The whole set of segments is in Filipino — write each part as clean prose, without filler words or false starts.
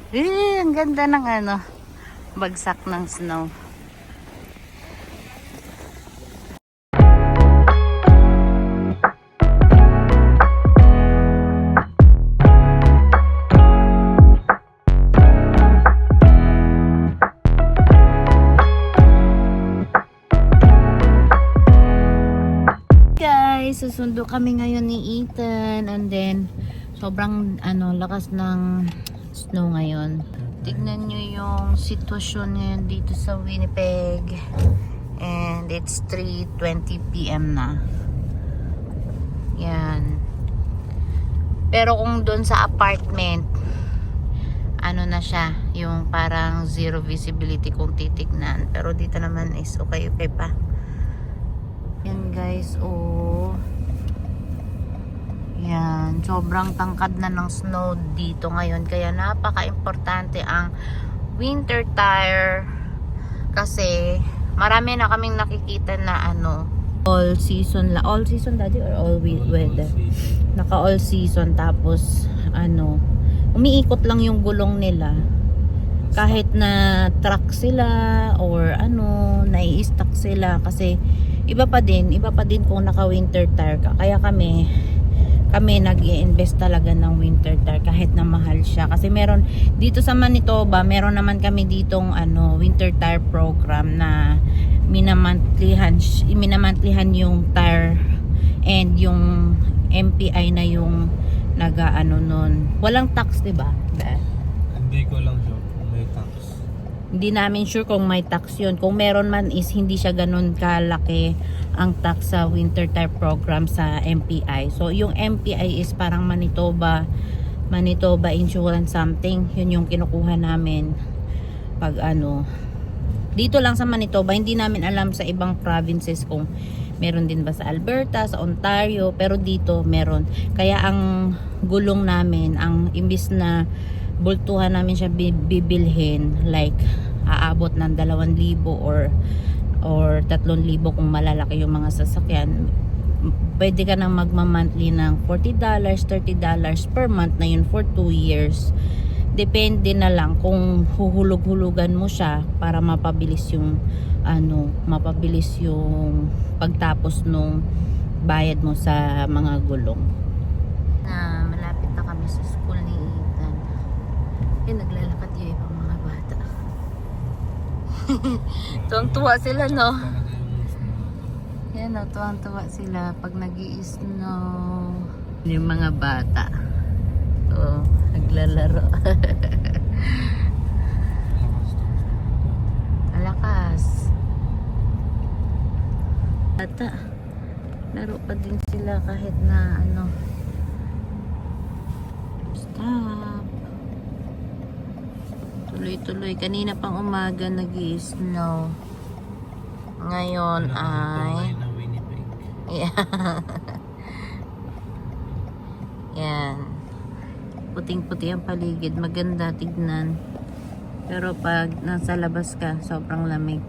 Ang ganda ng ano, bagsak ng snow. Guys, susundo kami ngayon ni Ethan, and then sobrang lakas ng snow ngayon. Tignan nyo yung sitwasyon ngayon dito sa Winnipeg, and it's 3:20 PM na. Yan. Pero kung doon sa apartment, ano na siya, yung parang zero visibility kung titignan. Pero dito naman is okay pa. Yan guys, oh. Yan, sobrang tangkad na ng snow dito ngayon. Kaya napaka-importante ang winter tire. Kasi marami na kaming nakikita na all season all season daddy or all weather? Naka all season, tapos umiikot lang yung gulong nila. Kahit na truck sila or nai-stuck sila, kasi iba pa din kung naka winter tire ka. Kaya kami nag-i-invest talaga ng winter tire kahit na mahal siya. Kasi meron dito sa Manitoba, meron naman kami ditong winter tire program na minamantlihan yung tire, and yung MPI na yung nun. Walang tax, diba? Hindi ko lang sure kung may tax. Hindi namin sure kung may tax yun. Kung meron man is hindi siya ganun kalaki ang tax sa winter tire program sa MPI. So yung MPI is parang Manitoba Insurance something. Yun yung kinukuha namin pag dito lang sa Manitoba. Hindi namin alam sa ibang provinces kung meron din ba sa Alberta, sa Ontario, pero dito meron. Kaya ang gulong namin, ang imbis na bultuhan namin siya bibilhin, like aabot ng 2,000 or 3,000 kung malalaki yung mga sasakyan, pwede ka nang magma-monthly ng $40, $30 per month na yun for 2 years. Depende na lang kung huhulog-hulugan mo siya para mapabilis yung pagtapos nung bayad mo sa mga gulong. Malapit na kami sa school ni Ethan. Naglalakad yung ibang mga bata. Tuwang-tuwa sila, no? Yan, no, tuwang-tuwa sila pag nag-i-snow. Yung mga bata. So, naglalaro. Malakas. Bata. Laro pa din sila kahit na Stop. Tuloy-tuloy. Kanina pang umaga nag-i-snow. Ngayon ay yeah. Yan. Puting-puti ang paligid. Maganda tignan. Pero pag nasa labas ka, sobrang lamig.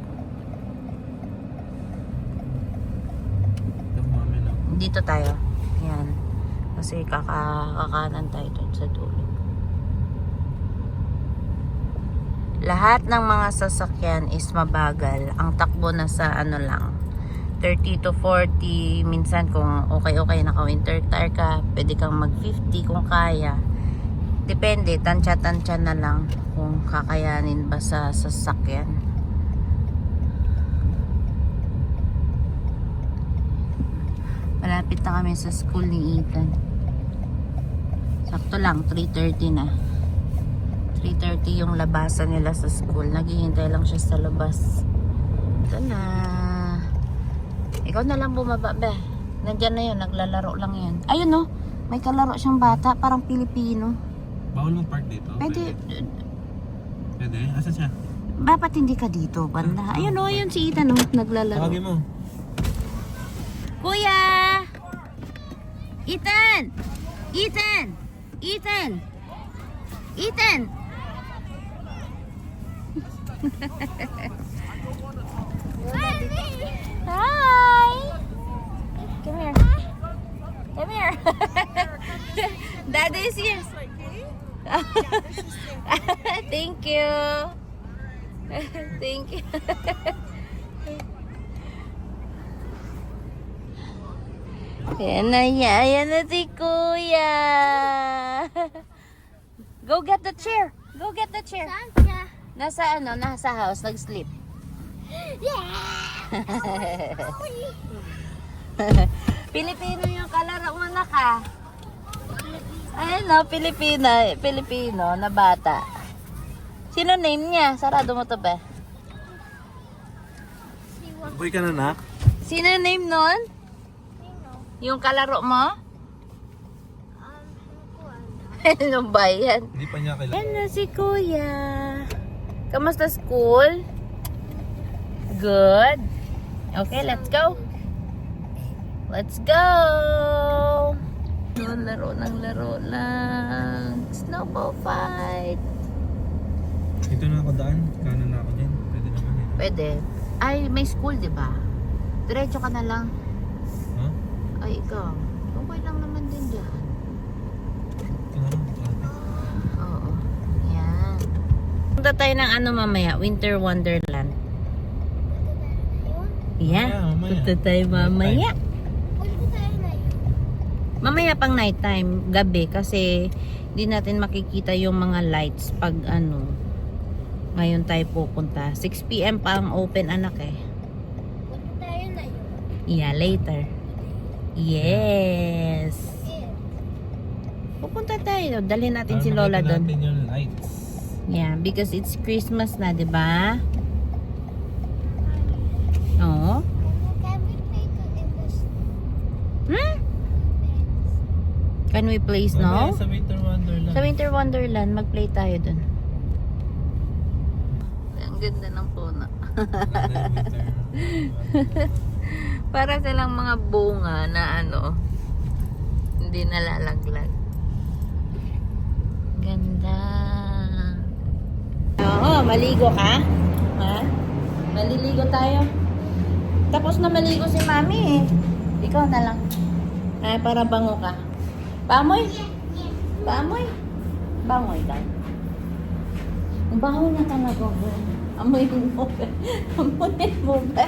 Dito tayo. Yan. Kasi kakanan tayo dun sa dulo. Lahat ng mga sasakyan is mabagal. Ang takbo na sa lang 30 to 40. Minsan kung okay naka winter tire ka, pwede kang mag 50 kung kaya. Depende, tansya na lang kung kakayanin ba sa sasakyan. Malapit na kami sa school ni Ethan. Sakto lang 3:30 na. 3:30 yung labasan nila sa school. Naghihintay lang siya sa labas. Ito na. Ikaw na lang bumaba, be. Nandiyan na yun, naglalaro lang yan. Ayun, no? May kalaro siyang bata, parang Pilipino. Bawal mong park dito? Pwede. Pwede? Asan siya? Ba't hindi ka dito, banda? Ayun, no? Yun si Ethan, no? Naglalaro. Tawagin mo. Kuya! Ethan! Ethan! Ethan! Ethan! Hi! Come here. Come here. Daddy is here. Thank you. Thank you. Yan na si Kuya. Go get the chair. Go get the chair. Nasa house, nag-sleep. Pilipino yung kalaro mo na ka. Ayun no, Pilipino na bata. Sino name niya? Sarado mo to ba? Boy ka na, nak? Sino name nun? Yung kalaro mo? Ano ba yan? Hindi pa niya kailangan. Yan na si Kuya. Kamusta school? Good. Okay, let's go. Let's go. Laro lang. Snowball fight. Dito na ako daan. Kanan na ako dyan. Pwede naman yun. Pwede. Ay, may school, di ba? Diretso ka na lang. Ha? Ay, ikaw. Okay lang naman din dyan. Ito na lang. Oo. Yan. Punta tayo ng ano mamaya? Winter Wonderland. Yan. Mamaya. Punta tayo mamaya. Mamaya pang nighttime, gabi. Kasi hindi natin makikita yung mga lights pag ano. Ngayon tayo pupunta. 6 PM pa ang open, anak eh. Yeah, later. Yes. Pupunta tayo. Dalhin natin si Lola Para doon. makita natin yung lights. Yeah, because it's Christmas na, 'di ba? Oo. Hmm? Can we play snow? Mamaya sa Winter Wonderland. Sa Winter Wonderland, mag-play tayo doon. Ang ganda ng puno. Para silang mga bunga na ano, hindi nalalaglag. Ganda. Oo, maligo ka? Ha? Maliligo tayo. Tapos na maligo si Mami eh. Ikaw na lang. Ay, para bango ka. Bamoy? Bamoy? Bangoy daw. Bango na talaga. Amoy mo. Amoy mo ba?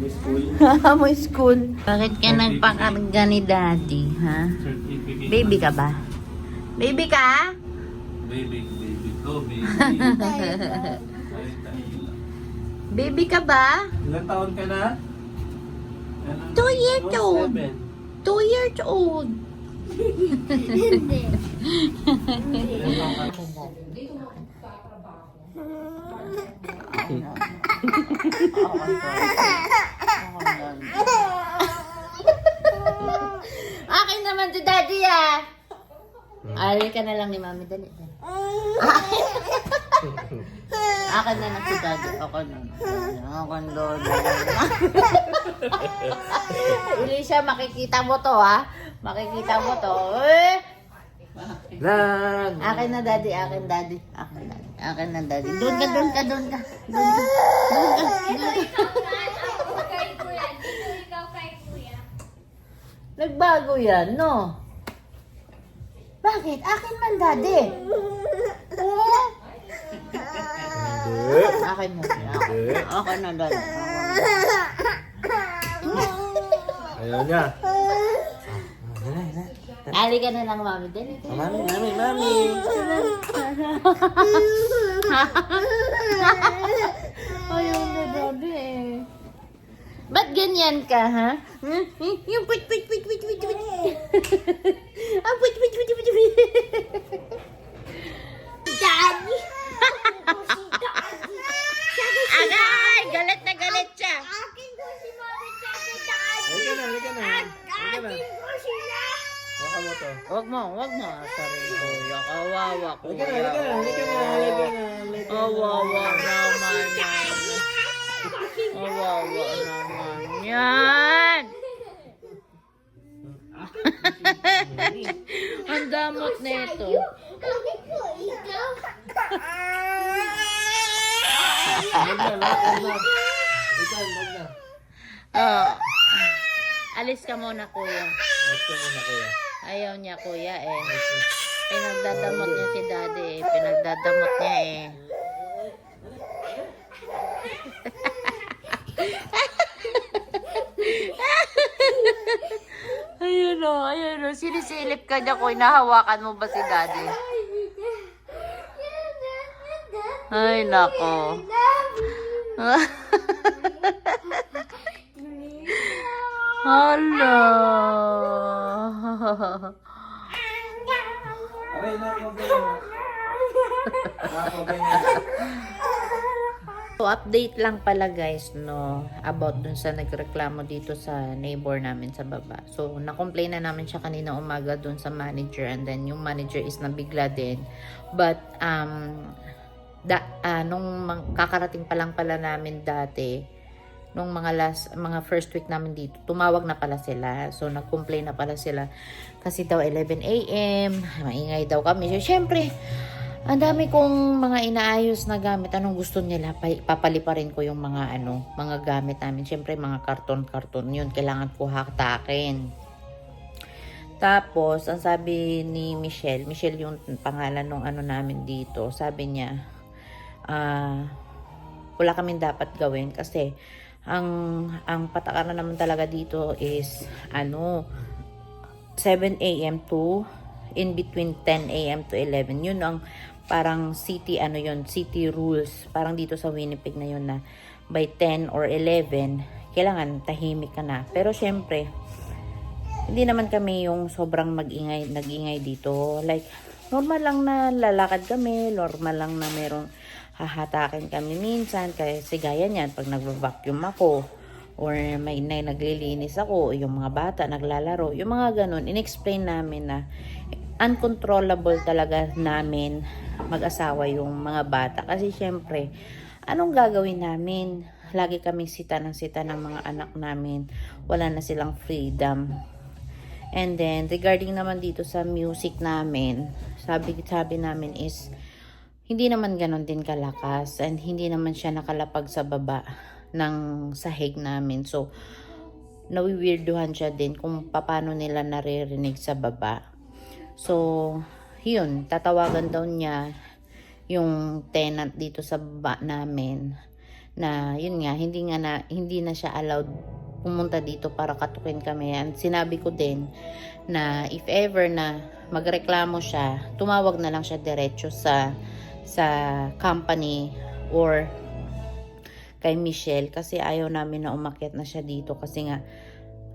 May school. Amoy school. Bakit ka nagpakarga ni Daddy, ha? Certificate. Baby ka ba? Baby ka? Baby ko, baby. Baby ka ba? Ilan taon ka na? 2 years old. 2 years old. Akin naman si Daddy ah. Ay ka na lang ni Mami, dali. Akin na lang si Daddy. Ako na. Ako na. Elisha, makikita mo to ha. Makikita mo to. Lan! Akin na Daddy, akin Daddy. Akin na Daddy. Doon ka. Doon ka. Doon ka. Nagbago yan, no? Bakit? Akin man, Daddy. Akin na. Akin na, Daddy. Ayaw niya. Ali ka na lang, Mami. Dali. Mami. Ayaw na, Daddy eh. Ba't ganyan ka, ha? Yung put. Ah, put. Daddy! Agay! Galit na galit siya. Akin ko si Mami Daddy. Halika na. Akin ko sila. Baka mo to. Wag mo. Sorry, kuya. Kawawa, kuya. Halika na. Kawawa naman yan. Kawawa naman yan. Ang damot nito. Akin ko ikaw. Wag na. Oh. Alis ka muna, kuya. Gusto mo na kuya. Ayaw niya, kuya eh. Pinagdadamot niya si daddy eh. Pinagdadamot niya eh. Ayun o. Sinisilip ka niya ko. Inahawakan mo ba si daddy? Ay, nako. Hala. Aray na ako ganyan. Ako ganyan. So, update lang pala guys, no, about dun sa nagreklamo dito sa neighbor namin sa baba. So, na-complain na namin siya kanina umaga dun sa manager, and then yung manager is nabigla din. But, nung kakarating pa lang pala namin dati, nung mga first week namin dito, tumawag na pala sila. So, nag-complain na pala sila. Kasi daw 11 AM, maingay daw kami. So, syempre, ang dami kong mga inaayos na gamit. Anong gusto nila? Papaliparin ko yung mga mga gamit namin. Syempre, mga karton-karton yun. Kailangan ko hatakin. Tapos, ang sabi ni Michelle yung pangalan ng namin dito. Sabi niya, wala kaming dapat gawin kasi ang patakaran naman talaga dito is 7 AM to in between 10 AM to 11. Yun ang parang city city rules. Parang dito sa Winnipeg na yun na by 10 or 11 kailangan tahimik ka na. Pero syempre, hindi naman kami yung sobrang nag-ingay dito. Like, normal lang na lalakad kami, normal lang na merong hahatakin kami minsan. Kasi gaya niyan, pag nagva-vacuum ako, or may naglilinis ako, yung mga bata naglalaro, yung mga ganun, in-explain namin na uncontrollable talaga namin mag-asawa yung mga bata. Kasi syempre, anong gagawin namin? Lagi kaming sita ng mga anak namin. Wala na silang freedom. And then, regarding naman dito sa music namin, sabi namin is, hindi naman ganon din kalakas and hindi naman siya nakalapag sa baba ng sahig namin. So, nawiwirduhan siya din kung paano nila naririnig sa baba. So, yun, tatawagan daw niya yung tenant dito sa baba namin na yun nga, hindi na siya allowed pumunta dito para katukin kami. And sinabi ko din na if ever na magreklamo siya, tumawag na lang siya diretso sa company or kay Michelle kasi ayaw namin na umakyat na siya dito kasi nga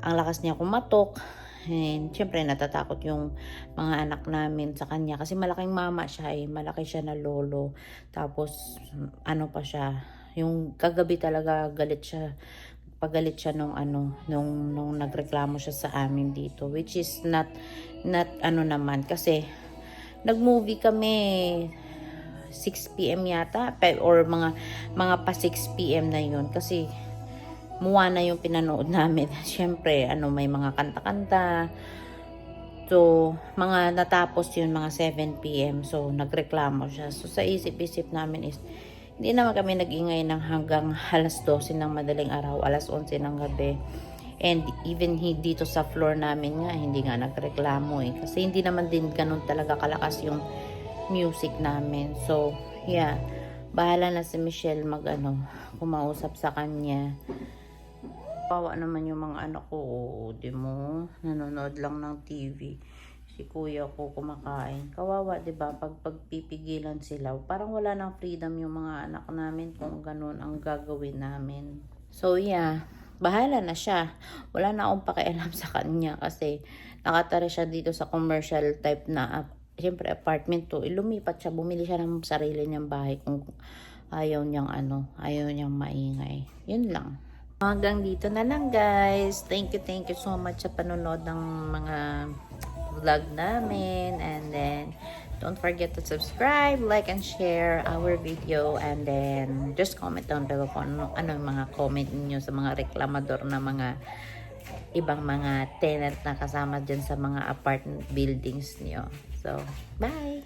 ang lakas niya kumatok. And syempre natatakot yung mga anak namin sa kanya kasi malaking mama siya malaki siya na lolo. Tapos pa siya, yung kagabi talaga pagalit siya nung nagreklamo siya sa amin dito, which is not naman kasi nagmovie kami 6 PM yata or mga pa 6 PM na yun kasi Moana yung pinanood namin. Syempre, may mga kanta-kanta. So, mga natapos yun, mga 7 PM. So, nagreklamo siya. So, sa isip-isip namin is, hindi naman kami nag-ingay ng hanggang alas 12 ng madaling araw, alas 11 ng gabi. And even dito sa floor namin nga, hindi nga nagreklamo Kasi hindi naman din ganun talaga kalakas yung music namin. So, yeah. Bahala na si Michelle kumausap sa kanya. Kawawa naman yung mga anak ko, di mo, nanonood lang ng TV. Si kuya ko kumakain. Kawawa, di ba? Pag pagpipigilan sila, parang wala nang freedom yung mga anak namin kung ganun ang gagawin namin. So, yeah. Bahala na siya. Wala na akong pakialam sa kanya kasi nakatara siya dito sa commercial type na, siyempre, apartment to. Lumipat siya, bumili siya ng sarili niyang bahay kung ayaw niyang maingay. Yun lang. Hanggang dito na lang guys. Thank you so much sa panonood ng mga vlog namin. And then, don't forget to subscribe, like, and share our video. And then, just comment down below kung ano yung mga comment niyo sa mga reklamador na mga ibang mga tenant na kasama dyan sa mga apartment buildings niyo. So, bye!